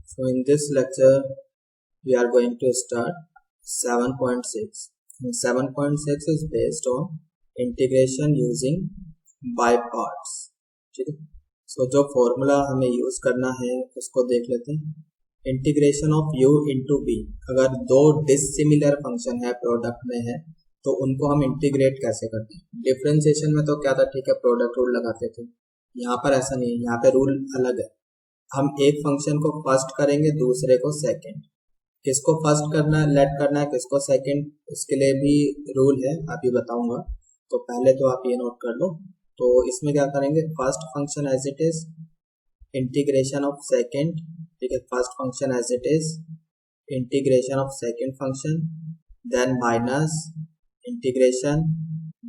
So in this lecture we are going to start 7.6. 7.6 is based on integration using by parts. ठीक है, so जो formula हमें use करना है उसको देख लेते हैं. Integration of u into B. अगर दो डिसिमिलर फंक्शन है प्रोडक्ट में है तो उनको हम इंटीग्रेट कैसे करते हैं. डिफरेंशिएशन में तो क्या था, ठीक है, प्रोडक्ट रूल लगाते थे. यहाँ पर ऐसा नहीं है, यहाँ पे रूल अलग है. हम एक फंक्शन को फर्स्ट करेंगे, दूसरे को सेकंड. किसको फर्स्ट करना है, लेट करना है, किसको सेकंड, उसके लिए भी रूल है, अभी बताऊंगा. तो पहले तो आप ये नोट कर लो. तो इसमें क्या करेंगे, first function as it is, integration of second. ठीक है, first function as it is, integration of second function, then minus integration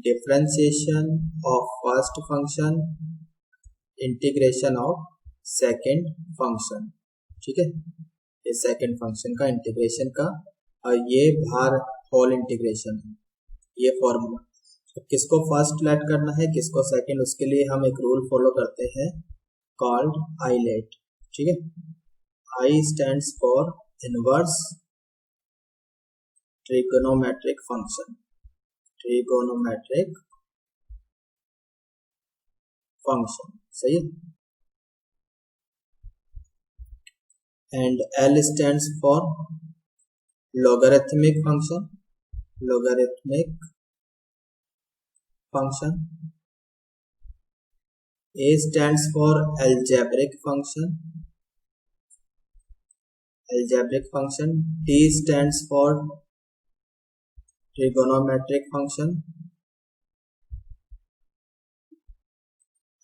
differentiation of first function, integration of second function. ठीक है, ये सेकेंड फंक्शन का इंटीग्रेशन का, और ये बाहर होल इंटीग्रेशन है. ये फॉर्मूला. किसको फर्स्ट लेट करना है, किसको सेकेंड, उसके लिए हम एक रूल फॉलो करते हैं कॉल्ड आईलेट. ठीक है, आई stands for inverse trigonometric function. Trigonometric function, सही है. And L stands for logarithmic function. Logarithmic function. A stands for algebraic function. Algebraic function. T stands for trigonometric function.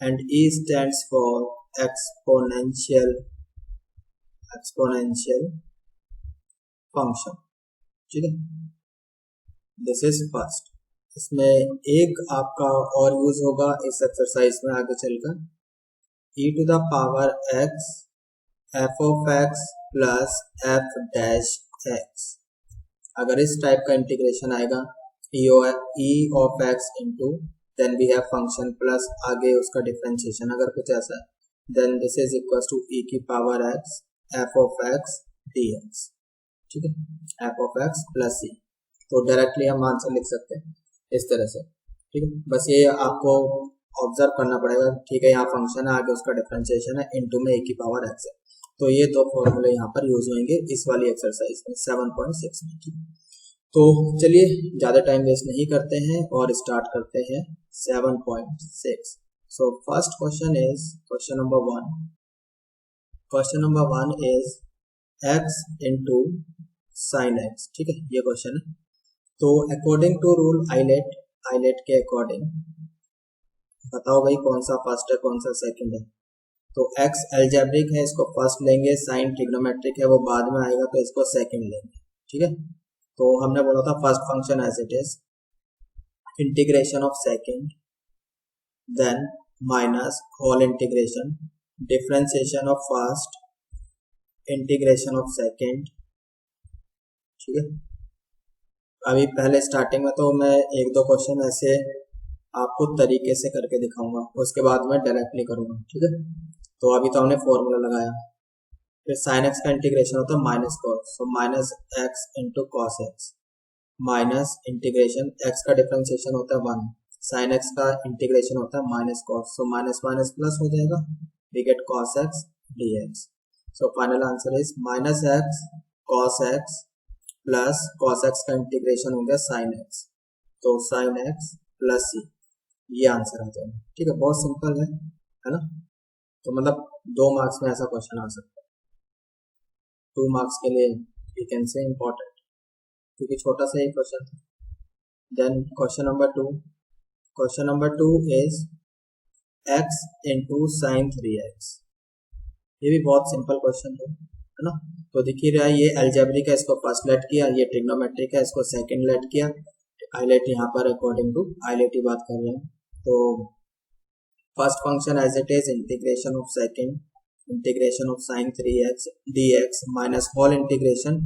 And E stands for exponential function. ठीक है, this is first. इसमें एक आपका और use होगा इस एक्सरसाइज में आगे चलकर, e to the power x f of x plus f dash x. अगर इस टाइप का इंटीग्रेशन आएगा e of x into then we have function plus आगे उसका डिफरेंशिएशन, अगर कुछ ऐसा है, then this is equal to e की power x f of x dx. ठीक है, f of x plus c. तो डायरेक्टली हम आंसर लिख सकते हैं इस तरह से. ठीक है, बस ये आपको ऑब्जर्व करना पड़ेगा. ठीक है, यहाँ फंक्शन है, आगे उसका डिफरेंशिएशन है, इनटू में e की पावर x है. तो ये दो फॉर्मूले यहाँ पर यूज होंगे इस वाली एक्सरसाइज में 7.6 में. ठीक, तो चलिए ज़्यादा टाइम वेस्ट नहीं करते हैं और स्टार्ट करते हैं 7.6. So first question is question number 1. Question number 1 is x into sign x. ठीक है, ये क्वेश्चन है. तो अकॉर्डिंग टू रूल आईलेट के अकॉर्डिंग बताओ भाई कौन सा फर्स्ट है कौन सा सेकंड है. तो x अलजेब्रिक है, इसको फर्स्ट लेंगे. साइन ट्रिग्नोमेट्रिक है, वो बाद में आएगा, तो इसको सेकंड लेंगे. ठीक है, तो हमने बोला था first function as it is, integration of second, then minus whole integration, differentiation of first, integration of second. ठीक है, अभी पहले स्टार्टिंग में तो मैं एक दो क्वेश्चन ऐसे आपको तरीके से करके दिखाऊंगा, उसके बाद मैं डायरेक्टली करूंगा. ठीक है, तो अभी तो हमने फॉर्मूला लगाया. फिर साइन एक्स का इंटीग्रेशन होता है minus cos, so minus x into cos x, minus integration x का डिफरेंशिएशन होता है 1, साइन एक्स का इंटीग्रेशन होता है minus cos, so minus minus plus हो जाएगा, we get cos x dx. So final answer is minus x cos x plus cos x का integration हो गया साइन एक्स, तो साइन एक्स प्लस सी. ये आंसर आ जाएगा. ठीक है, बहुत सिंपल है ना. तो मतलब 2 मार्क्स में ऐसा क्वेश्चन आ सकता है. 2 मार्क्स के लिए यू कैन से इम्पोर्टेंट, क्योंकि छोटा सा ही क्वेश्चन था. Then question number 2. Question number 2 is x into sine 3x. ये भी बहुत सिंपल क्वेश्चन है ना. तो दिख ही रहा है, ये अलजेब्रिक है, इसको फर्स्ट लेट किया, ये ट्रिग्नोमेट्रिक है, इसको सेकंड लेट किया. आईलेट यहाँ पर अकॉर्डिंग टू आईलेट ही बात कर रहे हैं. तो first function as it is, integration of second, integration of sine 3x dx minus whole integration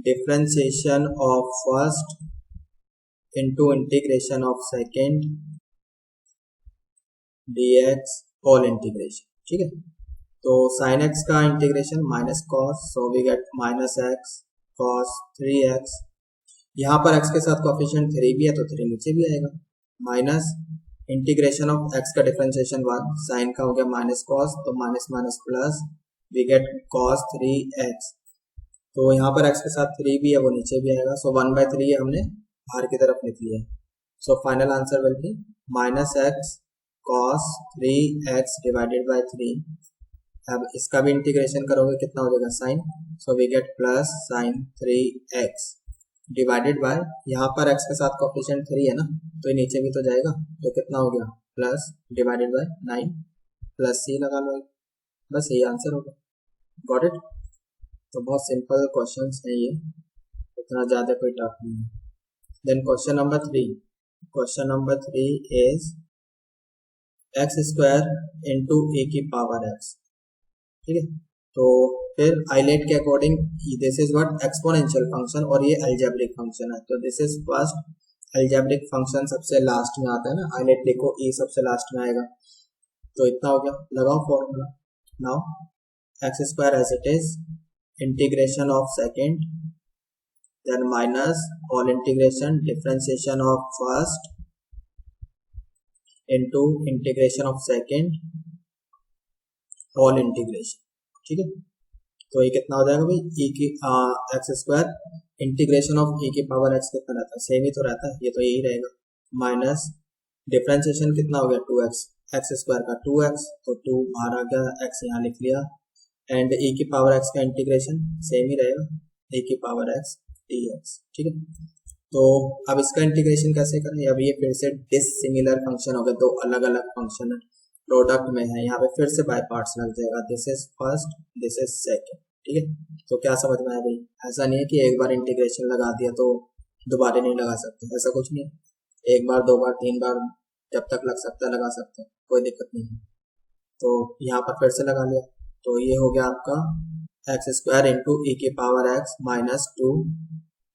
differentiation of first into integration of second dx whole integration. ठीक है, तो साइन एक्स का integration minus cos, so we get minus x cos 3x। यहाँ पर x के साथ coefficient 3 भी है तो 3 नीचे भी आएगा, माइनस इंटीग्रेशन ऑफ x का डिफरेंशिएशन 1, साइन का हो गया माइनस कॉस, तो minus minus plus we get cos 3x। तो यहाँ पर x के साथ 3 भी है वो नीचे भी आएगा, सो 1/3 हमने बाहर की तरफ लिख लिया। So final answer will be minus x cos 3x divided by 3। अब इसका भी इंटीग्रेशन करोगे कितना हो जाएगा sine, so we get plus sine 3x divided by, यहाँ पर x के साथ कोफिशिएंट 3 है ना तो ये नीचे भी तो जाएगा, तो कितना हो गया plus divided by 9 plus c लगा लो, बस यही आंसर होगा। Got it. तो बहुत सिंपल क्वेश्चन है ये, इतना ज़्यादा कोई टफ नहीं है। Then question number 3, question number 3 is x square into a की पावर x, ठीक है। तो फिर आइलेट के according this is what exponential function और ये अलजेब्रिक फंक्शन है, तो this is first algebraic function सबसे लास्ट में आता है ना, आइलेट देखो e सबसे लास्ट में आएगा, तो इतना हो गया, लगाओ formula. Now x square as it is integration of second, then minus all integration differentiation of first into integration of second all integration, ठीक है। तो ये कितना हो जाएगा भाई, e की x square integration of e की पावर x कितना रहता है, सेम ही तो रहता है, ये तो यही रहेगा, माइनस डिफरेंशिएशन कितना हो गया 2x, एक्स स्क्वायर का 2x तो 2 बाहर आ गया, x यहाँ लिख लिया, एंड e की पावर x का इंटीग्रेशन सेम ही रहेगा, e की पावर x dx, ठीक है। तो अब इसका इंटीग्रेशन कैसे करें, अब ये फिर से डिसिमिलर फंक्शन हो गए, दो अलग अलग फंक्शन है, प्रोडक्ट में है, यहाँ पे फिर से बाय पार्ट्स लग जाएगा, this is first this is second, ठीक है। तो क्या समझ में आया भाई, ऐसा नहीं है कि एक बार इंटीग्रेशन लगा दिया तो दोबारा नहीं लगा सकते, ऐसा कुछ नहीं, एक बार 2 बार 3 बार जब तक लग सकता है लगा सकते हैं, कोई दिक्कत नहीं है। तो यहाँ पर फिर से लगा लिया, तो ये हो गया आपका एक्स स्क्वायर इंटू ई की पावर एक्स माइनस 2,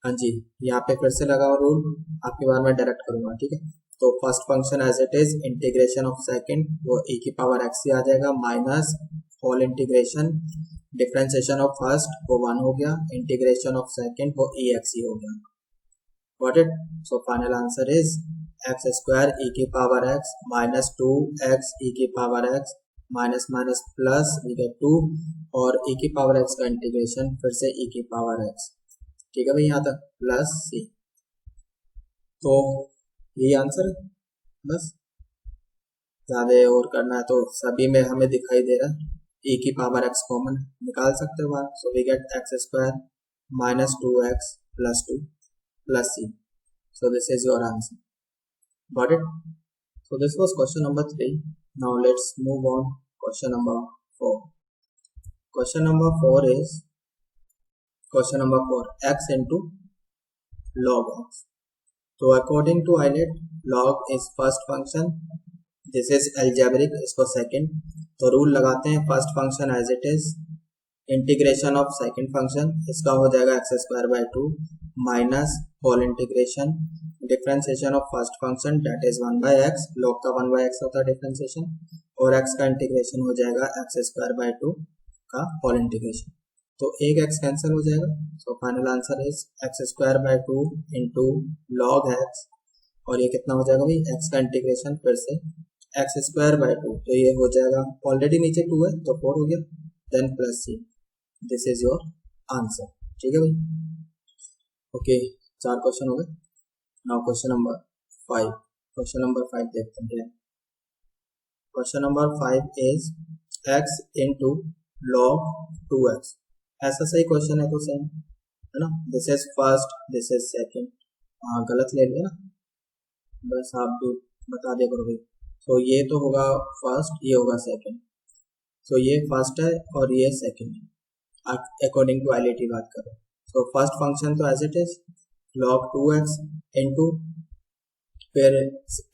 हाँ जी, यहाँ पे फिर से लगाओ रूल, आपके बार में डायरेक्ट करूंगा, ठीक है। तो first function as it is integration of second वो e की पावर x ही आ जाएगा, minus whole integration differentiation of first वो 1 हो गया, इंटीग्रेशन ऑफ सेकंड वो ex ही हो गया। Got it. So final answer is x square e की power x minus 2x e की power x minus minus plus we get 2 और e की पावर x का इंटीग्रेशन फिर से e की पावर x, ठीक है भाई, यहाँ तक प्लस c। तो यही आंसर है, बस ज़्यादा और करना है तो सभी में हमें दिखाई दे रहा है, e की पावर x कॉमन निकाल सकते हो बाहर, so we get x square minus 2x plus 2 plus c, so this is your answer. Got it. So this was question number 3। Now let's move on question number 4। Question number 4 is question number 4 x into log x। तो according to ILATE log is first function, this is algebraic, इसको second, तो rule लगाते हैं first function as it is integration of second function, इसका हो जाएगा x square by 2 minus whole integration differentiation of first function that is 1/x, log का 1/x होता है डिफरेंशिएशन, और x का इंटीग्रेशन हो जाएगा एक्स स्क्वायर बाय 2 का होल इंटीग्रेशन, तो एक x कैंसिल हो जाएगा, सो final answer is x square by 2 into log x, और ये कितना हो जाएगा भाई x का इंटीग्रेशन फिर से एक्स स्क्वायर बाय 2, तो ये हो जाएगा, ऑलरेडी नीचे 2 है तो 4 हो गया, then plus c, this is your answer, ठीक है भाई। ओके, 4 क्वेश्चन हो गए। Now question number 5, question number 5 देखते हैं। Question number 5 is x into log 2x, ऐसा सही क्वेश्चन है तो सेम है ना, this is first this is second, गलत ले लिया ना, बस आप भी बता दिया करो भाई। तो ये तो होगा फर्स्ट, ये होगा सेकंड, सो ये फर्स्ट है और ये सेकंड है, अकॉर्डिंग टू आइलेट की बात करें। सो फर्स्ट फंक्शन तो as it is log 2x into फिर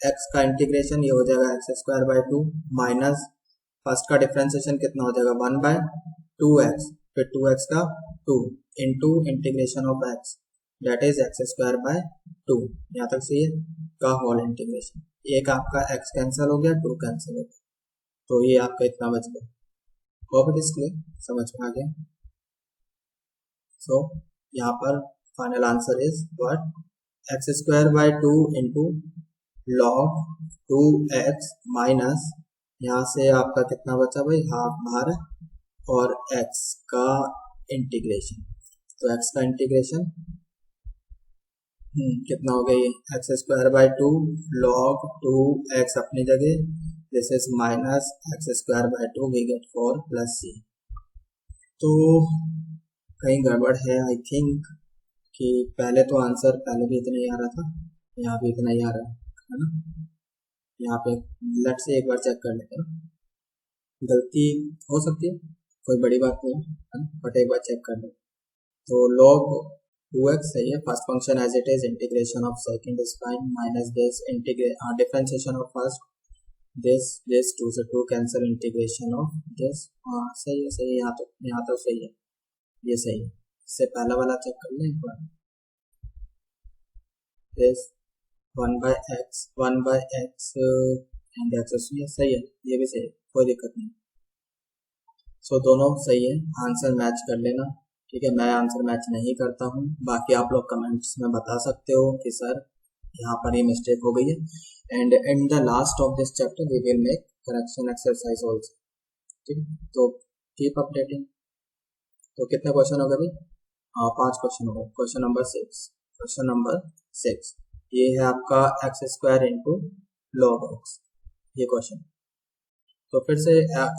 x का इंटीग्रेशन ये हो जाएगा x square by 2 minus first का डिफरेंशिएशन कितना हो जाएगा 1/2x, फिर 2x का 2 into integration of x that is x square by 2, यहाँ तक सही है, का होल इंटीग्रेशन, एक आपका x कैंसिल हो गया 2 कैंसिल हो गया, तो ये आपका इतना बच गया। होप इट इज क्लियर, समझ में आ गया। सो यहाँ पर final answer is what, x square by 2 into log 2x minus, यहाँ से आपका कितना बचा भाई, हाफ बाहर और x का इंटीग्रेशन, तो x का इंटीग्रेशन कितना हो गया, ये x square by 2 log 2x अपनी जगह, this is minus x square by 2, we get 4 plus c। तो कहीं गड़बड़ है आई थिंक, कि पहले तो आंसर पहले भी इतना ही आ रहा था, यहाँ भी इतना ही आ रहा है ना। यहाँ पे लेट से एक बार चेक कर लेते हैं, गलती हो सकती है, कोई बड़ी बात नहीं है ना, बट एक बार चेक कर लेते। तो log 2x सही है, first function as it is, integration of second is fine, minus this differentiation of first, this 2 से 2 कैंसिल, इंटीग्रेशन ऑफ दिस, हाँ सही है सही है, यहाँ तो सही है, ये सही है। इससे पहला वाला चेक कर लें एक बार, दिस 1/x एंड x सही है, ये भी सही है, कोई दिक्कत नहीं। सो दोनों सही है, आंसर मैच कर लेना, ठीक है। मैं आंसर मैच नहीं करता हूँ, बाकी आप लोग कमेंट्स में बता सकते हो कि सर यहाँ पर ये मिस्टेक हो गई है, and in the last of this chapter we will make correction exercise also, ठीक है। तो कीप अपडेटिंग। तो कितने क्वेश्चन हो गए, 5 क्वेश्चन हो गए। क्वेश्चन नंबर 6 ये है आपका x square into log x, ये क्वेश्चन। तो फिर से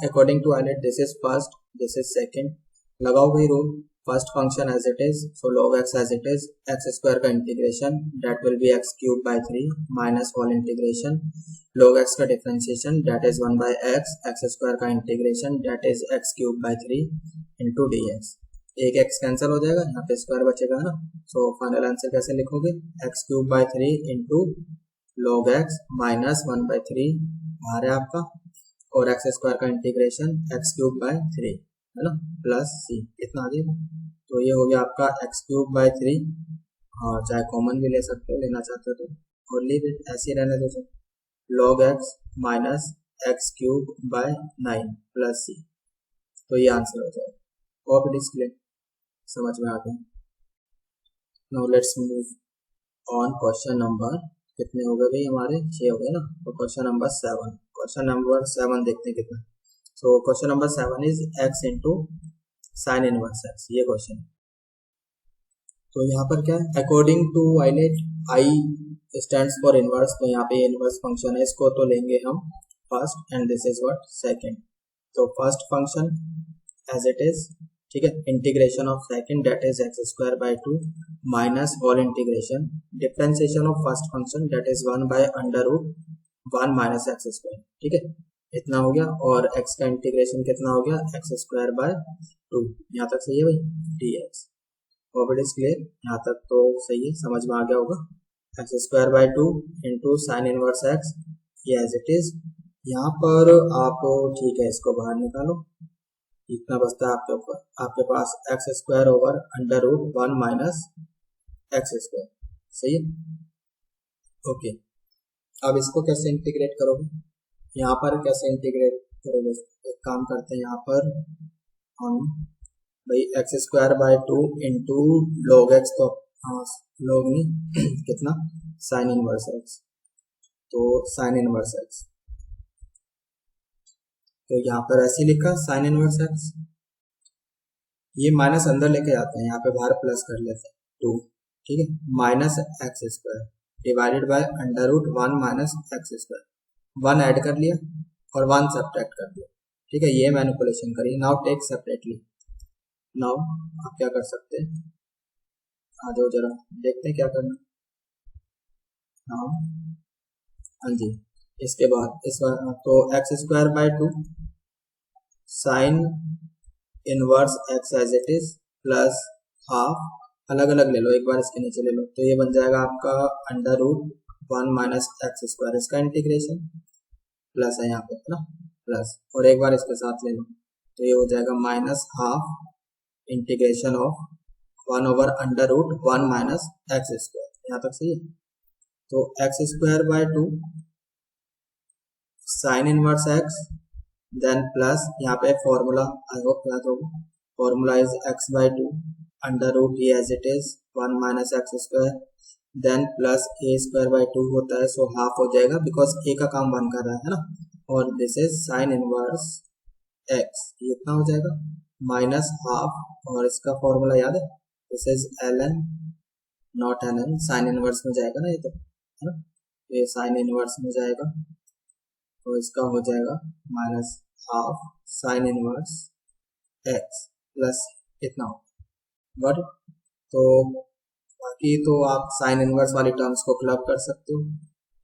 according to ILATE, this is first, this is second, लगाओ भाई rule, first function as it is, so log x as it is, x square का integration that will be x cube by 3 minus whole integration log x का differentiation that is 1 by x square का integration that is x cube by 3 into D x. एक x cancel हो जाएगा, यहाँ पे square बचेगा ना, सो फाइनल आंसर कैसे लिखोगे, x cube by 3 into log x minus 1 by 3 बाहर है आपका, और एक्स स्क्वायर का इंटीग्रेशन एक्स क्यूब बाय 3 है ना, प्लस सी, इतना आ जाएगा। तो ये हो गया आपका एक्स क्यूब बाय 3, और चाहे कॉमन भी ले सकते हो, लेना चाहते हो तो, और लीव इट ऐसे ही रहने दो, log x minus x cube by 9 plus c, तो ये आंसर हो जाएगा। होप इट इज क्लियर, समझ में आ गया। Now let's move on question number, कितने हो गए भाई हमारे, 6 हो गए ना। तो क्वेश्चन नंबर 7 देखते हैं कितना। So question number 7 is x into sine inverse x, ये क्वेश्चन। तो यहाँ पर क्या है, according to ILATE, I stands for inverse, तो यहाँ पे इनवर्स फंक्शन है, इसको तो लेंगे हम first, and this is what, second. तो first function as it is, ठीक है, integration of second that is x square by 2 minus whole integration differentiation of first function that is 1 by under root 1 minus x square, ठीक है, इतना हो गया। और x का इंटीग्रेशन कितना हो गया, एक्स स्क्वायर बाय 2, यहाँ तक सही है भाई, dx। Hope it is clear, यहाँ तक तो सही है, समझ में आ गया होगा। X square by 2 into sine inverse x, ये एज इट इज। यहाँ पर आप ठीक है, इसको बाहर निकालो, इतना बचता है आपके ऊपर, आपके पास x square over under root 1 minus x square, सही है, ओके। अब इसको कैसे इंटीग्रेट करोगे, यहाँ पर कैसे इंटीग्रेट करोगे, एक काम करते हैं, यहाँ पर हम भाई x square by 2 into log x, तो हाँ लॉग नहीं कितना, साइन इनवर्स एक्स, तो साइन इनवर्स एक्स, तो यहाँ पर ऐसे लिखा साइन इनवर्स एक्स, ये माइनस अंदर लेके आते हैं, यहाँ पे बाहर प्लस कर लेते हैं 2, ठीक है, minus x square divided by under root 1 minus x square, 1 add कर लिया और 1 सब्ट्रैक्ट कर दिया, ठीक है, ये मैनिपुलेशन करिए। नाउ टेक सेपरेटली, नाउ आप क्या कर सकते हैं, आ जाओ जरा देखते हैं क्या करना। नाउ हाँ जी, इसके बाद इस बार तो x square by 2 sine inverse x as it is plus half, अलग अलग ले लो, एक बार इसके नीचे ले लो, तो ये बन जाएगा आपका under root 1 minus x square, इसका इंटीग्रेशन प्लस है यहाँ पे ना, प्लस, और एक बार इसके साथ ले लो, तो ये हो जाएगा minus half integration of 1 over under root 1 minus x square, यहाँ तक सही है। तो x square by 2 sine inverse x then plus यहाँ पे फॉर्मूला आई होप याद होगा, formula is x by two under root ये as it is 1 minus x square, then plus a square by two होता है, सो हाफ हो जाएगा because ए का काम 1 कर रहा है ना, और this is sine inverse x, ये इतना हो जाएगा माइनस हाफ, और इसका फॉर्मूला याद है, this is L N not N N, sine inverse में जाएगा ना ये तो, है ना, ये साइन इनवर्स में जाएगा, तो इसका हो जाएगा minus half sine inverse x plus इतना हो, बट तो बाकी तो आप साइन इनवर्स वाली टर्म्स को क्लब कर सकते हो,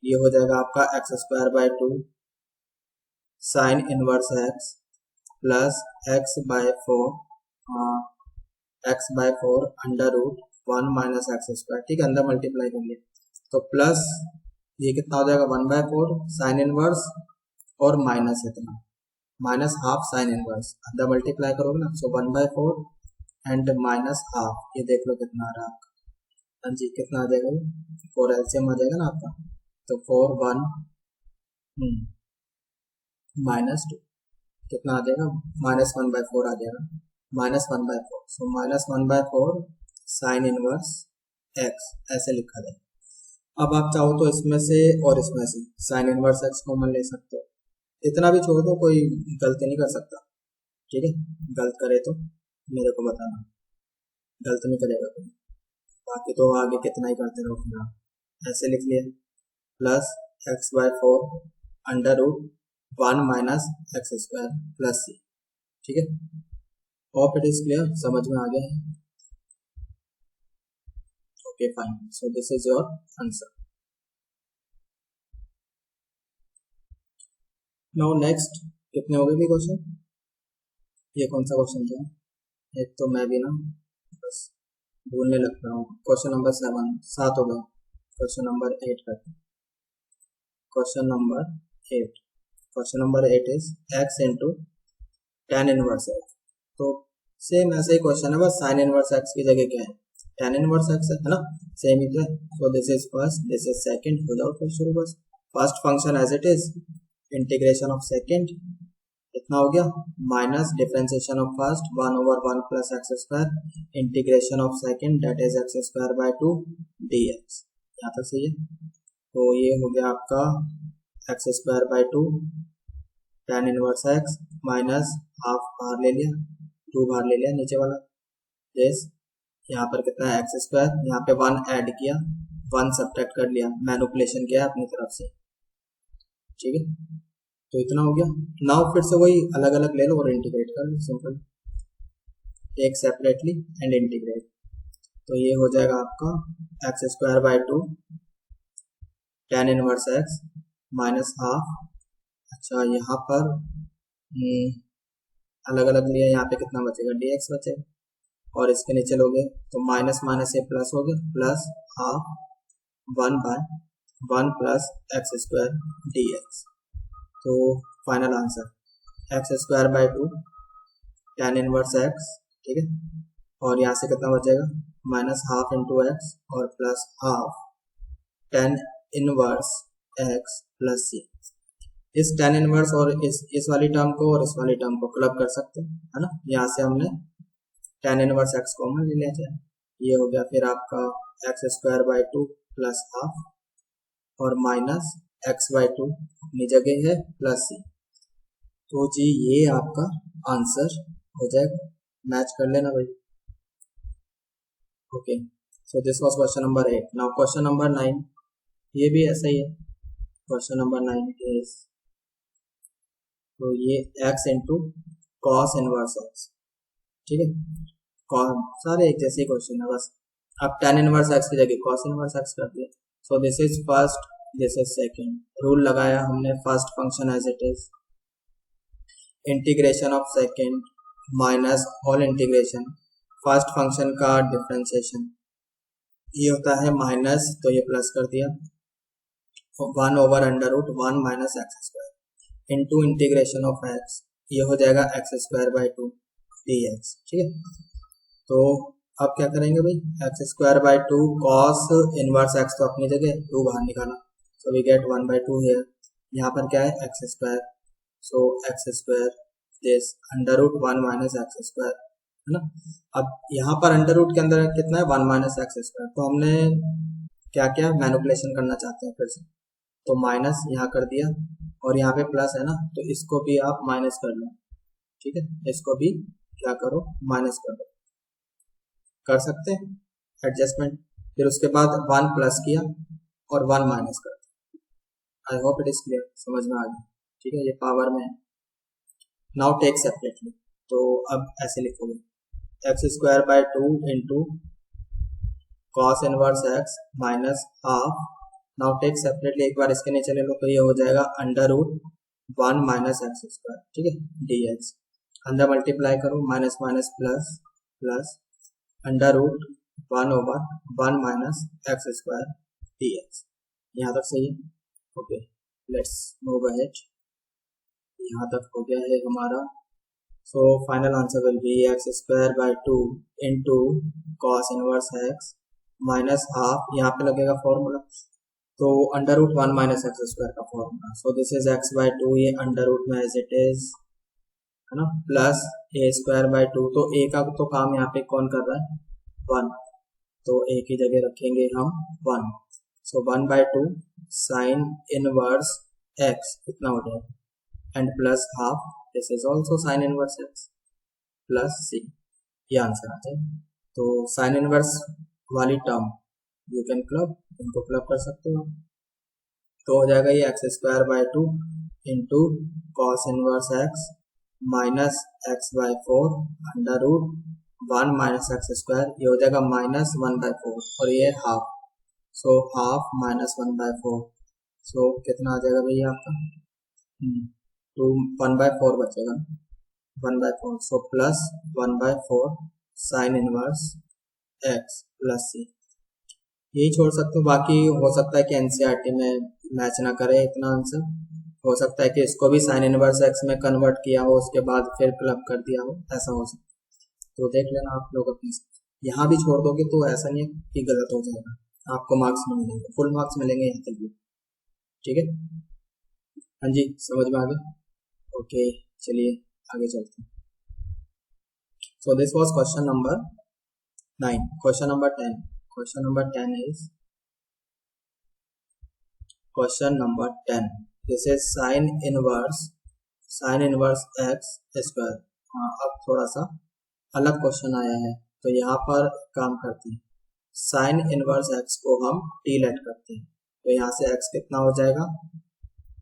ये हो जाएगा आपका x square by two sine inverse x plus x by four under root 1 minus x square, ठीक है, अंदर मल्टीप्लाई कर लिया, तो प्लस ये कितना हो जाएगा 1 बाय फोर साइन इनवर्स और माइनस इतना माइनस हाफ साइन इनवर्स, अंदर मल्टीप्लाई करोगे ना, सो 1 by four and minus half, ये देख लो कितना आ रहा है आपका, हाँ जी कितना आ जाएगा, 4 एलसीएम आ जाएगा ना आपका, तो 4 1 माइनस 2 कितना आ जाएगा, माइनस 1 बाय फोर आ जाएगा, minus 1 by four, so minus 1 by four sine inverse x ऐसे लिखा जाए। अब आप चाहो तो इसमें से और इसमें से साइन इनवर्स एक्स कॉमन ले सकते हो, इतना भी छोड़ दो, कोई गलती नहीं कर सकता, ठीक है, गलत करे तो मेरे को बताना, गलत नहीं करेगा कोई, बाकी तो आगे कितना ही करते रहो, फिर आप ऐसे लिख लिया plus x by four under root 1 minus x square plus c, ठीक है, होप इट इज क्लियर, समझ में आ गया है, okay fine, so this is your answer. Now next कितने हो गए भी क्वेश्चन, ये कौन सा क्वेश्चन था, एक तो मैं भी ना बस भूलने लग रहा हूँ, क्वेश्चन नंबर 7 हो गया, क्वेश्चन नंबर 8 करते, question number 8 is x into ten inverse x, तो सेम ऐसा ही क्वेश्चन है, बस साइन इनवर्स एक्स की जगह क्या है, टेन इनवर्स एक्स है ना, सेम ही है, so this is first, this is second, हो जाओ फिर शुरू, बस first function as it is integration of second इतना हो गया minus differentiation of first 1 over 1 plus x square integration of second that is x square by 2 dx, यहाँ तक सही है, तो ये हो गया आपका x square by 2 tan inverse x minus half बाहर ले लिया, 2 बाहर ले लिया नीचे वाला, दिस यहाँ पर कितना है एक्स स्क्वायर, यहाँ पे 1 ऐड किया 1 सब्ट्रैक्ट कर लिया, मैनिपुलेशन किया अपनी तरफ से, ठीक है, तो इतना हो गया, नाउ फिर से वही अलग अलग ले लो और इंटीग्रेट कर लो, सिंपल, एक सेपरेटली एंड इंटीग्रेट, तो ये हो जाएगा आपका x square by 2 tan inverse x minus half, अच्छा यहाँ पर अलग अलग लिया, यहाँ पे कितना बचेगा dx बचेगा, और इसके नीचे लोगे तो माइनस माइनस ये प्लस हो गया, plus half 1 by 1 plus x square dx, तो final answer x square by 2 tan inverse x, ठीक है, और यहाँ से कितना बचेगा माइनस हाफ इंटू एक्स और plus half tan inverse x plus c, इस टेन इनवर्स और इस वाली टर्म को और इस वाली टर्म को क्लब कर सकते हैं, है ना, यहाँ से हमने टेन इनवर्स एक्स कॉमन ले लिया जाए, ये हो गया फिर आपका x square by 2 plus half और माइनस एक्स बाय 2 अपनी जगह है प्लस सी, तो जी ये आपका आंसर हो जाएगा, मैच कर लेना भाई, okay, so this was question number 8, now question number 9, ये भी ऐसा ही है, क्वेश्चन नंबर 9 इज, तो ये x into cos inverse x, ठीक है, सारे एक जैसे क्वेश्चन है, बस अब टेन इनवर्स एक्स की जगह कॉस इनवर्स एक्स कर दिया, so this is first, this is second, rule लगाया हमने first function as it is integration of second minus all integration first function का डिफरेंशिएशन, ये होता है माइनस, तो ये प्लस कर दिया 1 over under root 1 minus x square into integration of x, ये हो जाएगा एक्स स्क्वायर बाय 2 dx, ठीक है, तो अब क्या करेंगे भाई, x square by 2 cos inverse x तो अपनी जगह 2 बाहर निकाला, so we get 1 by 2 here, यहाँ पर क्या है x square so x square this under root 1 minus x square, है ना। अब यहाँ पर अंडर रूट के अंदर कितना है 1 माइनस एक्स स्क्वायर, तो हमने क्या क्या मैनिपुलेशन करना चाहते हैं फिर से, तो माइनस यहाँ कर दिया और यहाँ पे प्लस है ना, तो इसको भी आप माइनस कर लो, ठीक है, इसको भी क्या करो माइनस कर दो, कर सकते हैं एडजस्टमेंट। फिर उसके बाद 1 प्लस किया और 1 माइनस कर दिया। I hope it is clear, समझ में आ गया, ठीक है, ये पावर में है। नाउ टेक सेपरेटली, तो अब ऐसे लिखोगे x square by 2 into cos inverse x minus half. Now take separately, एक बार इसके नीचे ले लो तो ये हो जाएगा under root 1 minus x square, ठीक है, डी एक्स। अंदर मल्टीप्लाई करो, minus minus plus plus under root 1 over 1 minus x square d x. यहाँ तक सही है, ओके, लेट्स मूव अहेड। यहाँ तक हो गया है हमारा। So final answer will be x square by 2 into cos inverse x minus half, यहाँ पे लगेगा फॉर्मूला, तो under root 1 minus x square का formula. So this is x by 2, ये अंडर रूट में एज इट इज, है ना, plus a square by 2, तो ए का तो काम यहाँ पे कौन कर रहा है 1, तो ए की जगह रखेंगे हम 1। So 1 by 2 sine inverse x कितना हो जाएगा and plus half, this is also sine inverse x plus सी, ये आंसर आ जाएगा। तो साइन इनवर्स वाली टर्म यू कैन क्लब, इनको क्लब कर सकते हो, तो हो जाएगा ये x square by 2 into cos inverse x minus x by 4 under root 1 minus x square, ये हो जाएगा माइनस 1 बाय 4 और ये half, so half minus 1 by 4, so कितना आ जाएगा भैया आपका 1 बाय 4 बचेगा, 1 by 4, so plus 1 by 4 sine inverse x plus c, यही छोड़ सकते हो। बाकी हो सकता है कि एनसीईआरटी में मैच ना करे इतना आंसर, हो सकता है कि इसको भी साइन इनवर्स एक्स में कन्वर्ट किया हो उसके बाद फिर क्लब कर दिया हो, ऐसा हो सकता है, तो देख लेना आप लोग अपने। यहाँ भी छोड़ दोगे तो ऐसा नहीं है कि गलत हो जाएगा, आपको मार्क्स नहीं मिलेंगे, फुल मार्क्स मिलेंगे यहाँ तक भी, ठीक है। हाँ जी, समझ में आ गया, ओके, चलिए आगे चलते हैं। सो this was question number 9। Question number 10, question number 10 is question number 10, this is sine inverse x square. हाँ, अब थोड़ा सा अलग क्वेश्चन आया है, तो यहाँ पर काम करते हैं, साइन इनवर्स एक्स को हम टी लेट करते हैं, तो यहाँ से एक्स कितना हो जाएगा,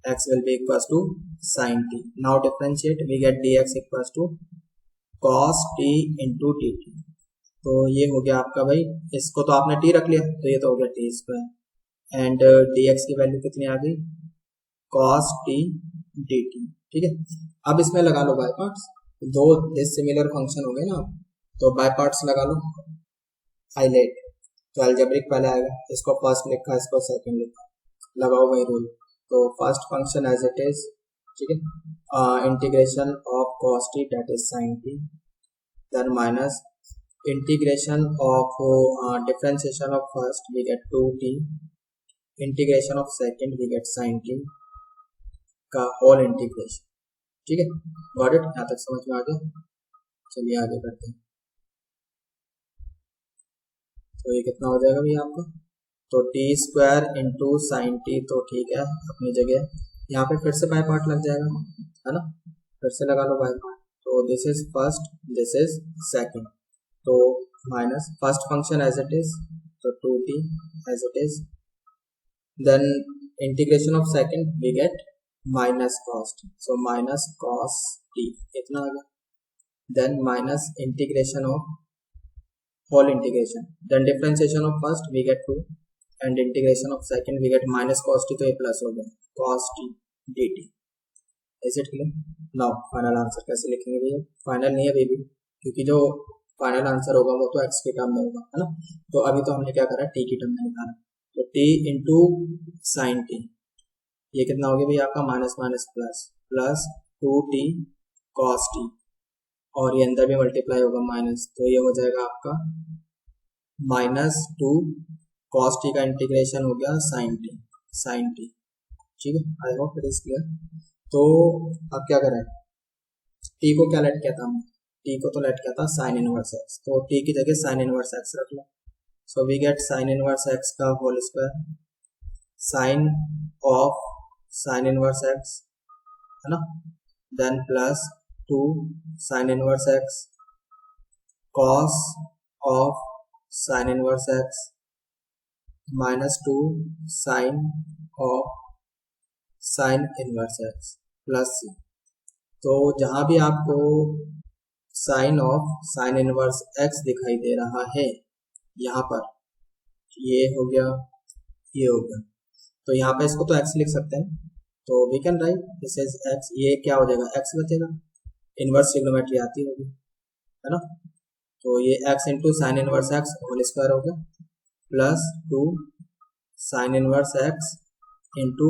x will be equals to sin t. Now differentiate, we get dx equals to cos t into dt. तो ये हो गया आपका भाई, इसको तो आपने t रख लिया, तो ये तो हो गया t स्क्वायर एंड dx की वैल्यू कितनी आ गई cos t dt, ठीक है। अब इसमें लगा लो बाय पार्ट्स, दो डिसिमिलर फंक्शन हो गए ना, तो बाय पार्ट्स लगा लो, हाईलाइट, तो अलजेब्रिक पहले आएगा, इसको फर्स्ट लिखा, इसको सेकंड लिखा, लगाओ वही रूल। तो first function as it is, ठीक है, integration of cos t that is sin t, then minus integration of differentiation of first we get 2t, integration of second we get sin t का whole integration, ठीक है, got it, यहाँ तक समझ में आ गया। चलिए आगे करते हैं, तो ये कितना हो जाएगा भैया आपका, तो T square into sine T, तो ठीक है अपनी जगह, यहाँ पे फिर से बाय पार्ट लग जाएगा, है ना, फिर से लगा लो बाय पार्ट, तो this is first, this is second, तो minus first function as it is, तो 2t as it is, then integration of second we get minus cos t, so minus cos t इतना आ गया, then minus integration of whole integration, then differentiation of first we get 2 and integration of second we get minus cos t, तो ये plus हो गया cos T dt, is it clear. Now final answer कैसे लिखेंगे भैया, final नहीं है अभी भी, क्योंकि जो फाइनल आंसर होगा वो तो x के टर्म में होगा, है ना, तो अभी तो हमने क्या करा t की टर्म में निकाला, तो t इंटू साइन टी, ये कितना हो गया भैया आपका minus minus plus plus 2t cos T, और ये अंदर भी मल्टीप्लाई होगा माइनस, तो ये हो जाएगा आपका माइनस 2 कॉस टी का इंटीग्रेशन हो गया साइन टी, ठीक है, I hope it is clear. तो अब क्या करें, टी को क्या लेट किया था हमने, टी को तो लेट किया था साइन इनवर्स एक्स, तो टी की जगह साइन इनवर्स एक्स रख लो। So we get sine inverse x का whole square, sine of sine inverse x है ना, then plus 2 sine inverse x cos of sine inverse x -2 sine of sine inverse x plus c. तो जहां भी आपको sine of sine inverse x दिखाई दे रहा है, यहाँ पर ये हो गया, ये हो गया, तो यहाँ पे इसको तो एक्स लिख सकते हैं, तो we can write this is x, ये क्या हो जाएगा, एक्स बचेगा, इनवर्स ट्रिग्नोमेट्री आती होगी है ना, तो ये x into sine inverse x whole square हो गया plus 2 sine inverse x into,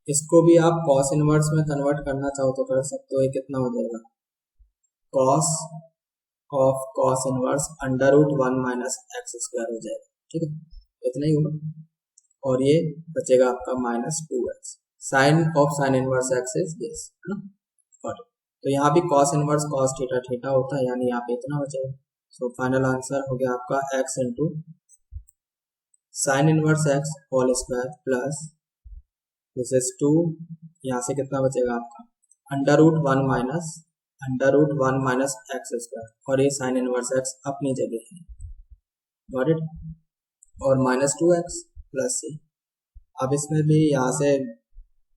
इसको भी आप कॉस इनवर्स में कन्वर्ट करना चाहो तो कर सकते हो, ये कितना हो जाएगा, cos of cos inverse √1 minus x square हो जाएगा, ठीक है, इतना ही होगा, और ये बचेगा आपका -2x, sine of sine inverse x is this है ना, तो यहाँ भी cos inverse cos theta theta होता है, यानी यहाँ पे इतना हो जाएगा। सो फाइनल आंसर हो गया आपका x into sine inverse x whole square plus this is 2, यहाँ से कितना बचेगा आपका √1 माइनस एक्स स्क्वायर, और ये साइन इनवर्स एक्स अपनी जगह है, गॉट इट, और -2x प्लस सी। अब इसमें भी यहाँ से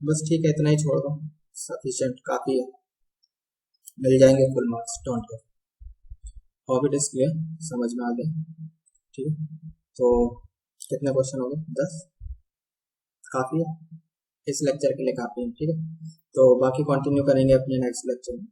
बस ठीक है, इतना ही छोड़ दो, सफिशिएंट काफ़ी है, मिल जाएंगे full marks, don't worry, hope it is clear, समझ में आ गया, ठीक है। तो कितने क्वेश्चन हो गए, 10, काफ़ी है इस लेक्चर के लिए, काफ़ी है, ठीक है। तो बाकी कंटिन्यू करेंगे अपने नेक्स्ट लेक्चर में।